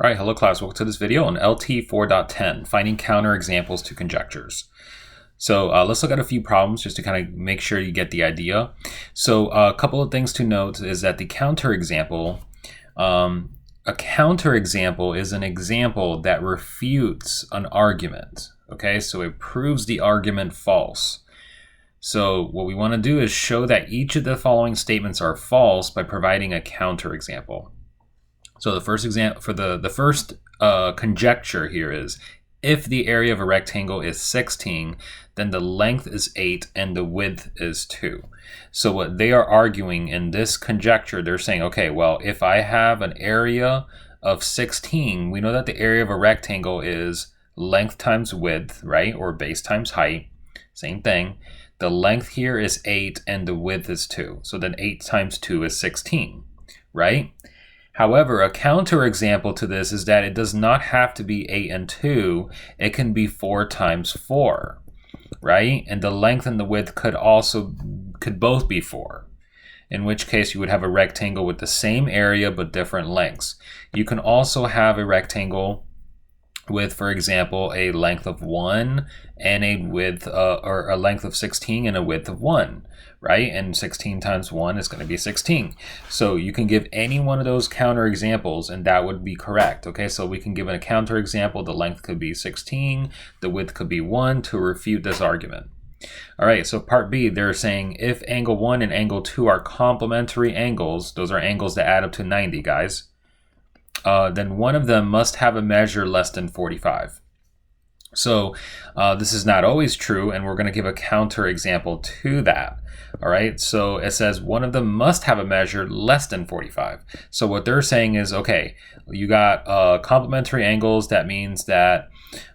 All right, hello class, welcome to this video on LT.4.10, finding counterexamples to conjectures. So let's look at a few problems just to kind of make sure you get the idea. So a couple of things to note is that the counterexample, a counterexample is an example that refutes an argument. Okay, so it proves the argument false. So what we want to do is show that each of the following statements are false by providing a counterexample. So the first example for the first conjecture here is, if the area of a rectangle is 16, then the length is 8 and the width is 2. So what they are arguing in this conjecture, they're saying, okay, well, if I have an area of 16, we know that the area of a rectangle is length times width, right? Or base times height, same thing. The length here is 8 and the width is 2. So then 8 times 2 is 16, right? However, a counterexample to this is that it does not have to be 8 and 2. It can be 4 times 4, right? And the length and the width could both be 4. In which case you would have a rectangle with the same area but different lengths. You can also have a rectangle with, for example, a length of 1 and a width or a length of 16 and a width of 1, right? And 16 times 1 is going to be 16. So you can give any one of those counterexamples and that would be correct. Okay, so we can give a counterexample. The length could be 16, the width could be 1 to refute this argument. All right, so part B, they're saying if angle 1 and angle 2 are complementary angles, those are angles that add up to 90, guys, then one of them must have a measure less than 45. So this is not always true, and we're going to give a counterexample to that. All right, so it says one of them must have a measure less than 45. So what they're saying is, okay, you got complementary angles. That means that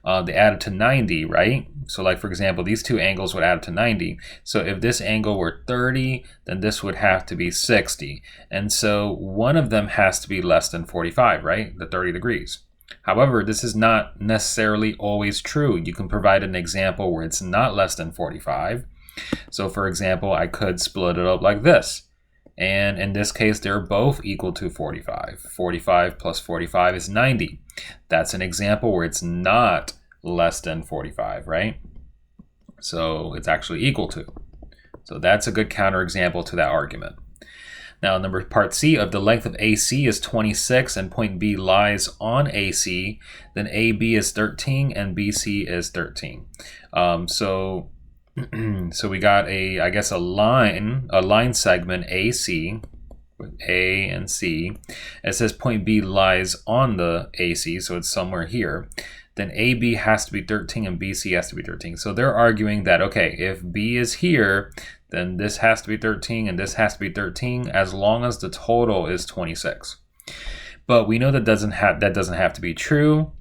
they add up to 90, right? So like, for example, these two angles would add up to 90. So if this angle were 30, then this would have to be 60. And so one of them has to be less than 45, right? The 30 degrees. However, this is not necessarily always true. You can provide an example where it's not less than 45. So for example, I could split it up like this. And in this case, they're both equal to 45. 45 plus 45 is 90. That's an example where it's not less than 45, right? So it's actually equal to. So that's a good counterexample to that argument. Now, part C, of the length of AC is 26 and point B lies on AC, then AB is 13 and BC is 13. So we got a line segment AC with A and C. It says point B lies on the AC, so it's somewhere here. Then AB has to be 13 and BC has to be 13. So they're arguing that, okay, if B is here, then this has to be 13 and this has to be 13 as long as the total is 26. But we know that doesn't have to be true.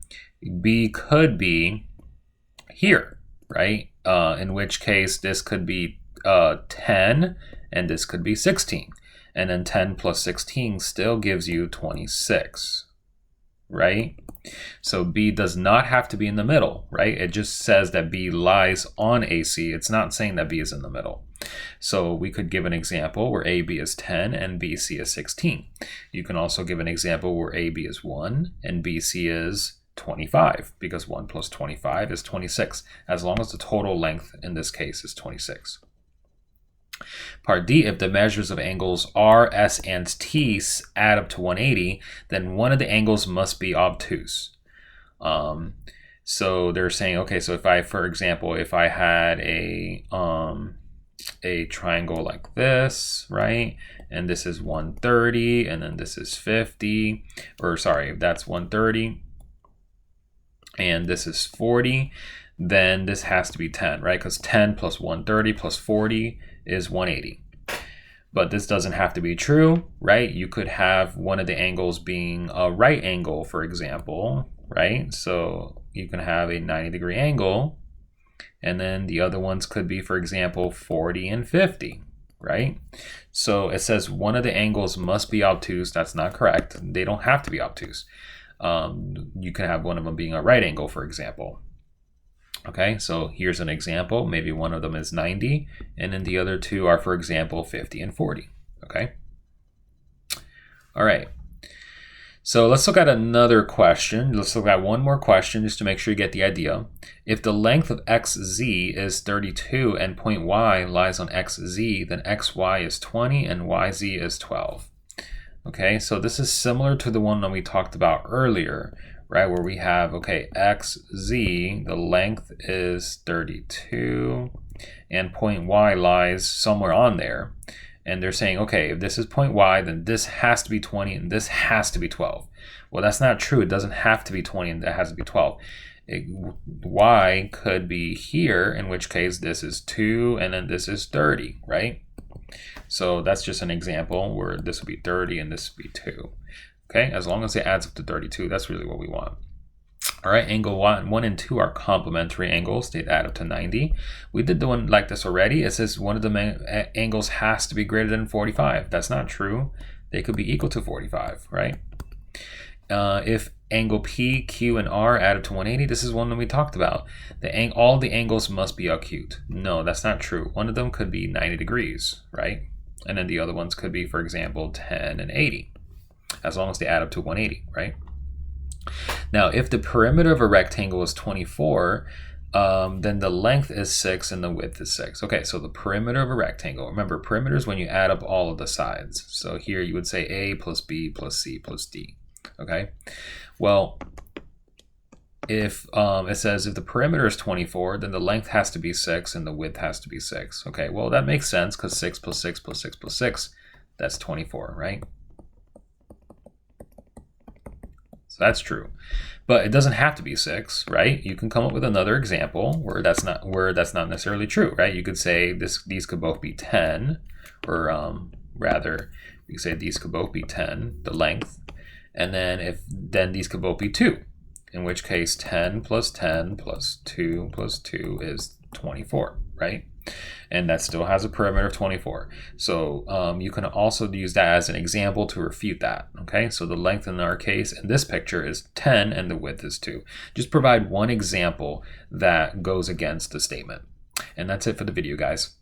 B could be here, right? In which case this could be 10 and this could be 16. And then 10 plus 16 still gives you 26, right? So B does not have to be in the middle, right? It just says that B lies on AC. It's not saying that B is in the middle. So we could give an example where AB is 10 and BC is 16. You can also give an example where AB is 1 and BC is 25, because 1 plus 25 is 26, as long as the total length in this case is 26. Part D, if the measures of angles R, S, and T add up to 180, then one of the angles must be obtuse. So they're saying, okay, so if I, for example, if I had a triangle like this, right? And this is 130, and then this is 50, or sorry, that's 130, and this is 40, then this has to be 10, right? Because 10 plus 130 plus 40 is 180. But this doesn't have to be true, right? You could have one of the angles being a right angle, for example, right? So you can have a 90-degree angle, and then the other ones could be, for example, 40 and 50, right? So it says one of the angles must be obtuse. That's not correct. They don't have to be obtuse. You can have one of them being a right angle, for example. Okay, so here's an example. Maybe one of them is 90, and then the other two are, for example, 50 and 40. Okay. All right. So let's look at another question. Let's look at one more question just to make sure you get the idea. If the length of xz is 32 and point y lies on xz, then xy is 20 and yz is 12. Okay, so this is similar to the one that we talked about earlier, right? Where we have, okay, xz, the length is 32 and point y lies somewhere on there. And they're saying, okay, if this is point y, then this has to be 20 and this has to be 12. Well, that's not true. It doesn't have to be 20 and it has to be 12. Y could be here, in which case this is 2 and then this is 30, right? So that's just an example where this would be 30 and this would be 2. Okay, as long as it adds up to 32, that's really what we want. All right, angle 1 and 2 are complementary angles. They add up to 90. We did the one like this already. It says one of the angles has to be greater than 45. That's not true. They could be equal to 45, right? If angle P, Q, and R add up to 180, this is one that we talked about. All the angles must be acute. No, that's not true. One of them could be 90 degrees, right? And then the other ones could be, for example, 10 and 80, as long as they add up to 180, right? Now, if the perimeter of a rectangle is 24, then the length is 6 and the width is 6. Okay, so the perimeter of a rectangle. Remember, perimeter is when you add up all of the sides. So here you would say A plus B plus C plus D. Okay, well, if it says if the perimeter is 24, then the length has to be 6 and the width has to be 6. Okay, well, that makes sense because 6 plus 6 plus 6 plus 6, that's 24, right? So that's true, but it doesn't have to be 6, right? You can come up with another example where that's not necessarily true, right? You could say these could both be 10, or rather, you could say these could both be 10, the length, and then these could both be 2, in which case 10 plus 10 plus 2 plus 2 is 24, right? And that still has a perimeter of 24. So you can also use that as an example to refute that, okay? So the length in our case in this picture is 10 and the width is 2. Just provide one example that goes against the statement. And that's it for the video, guys.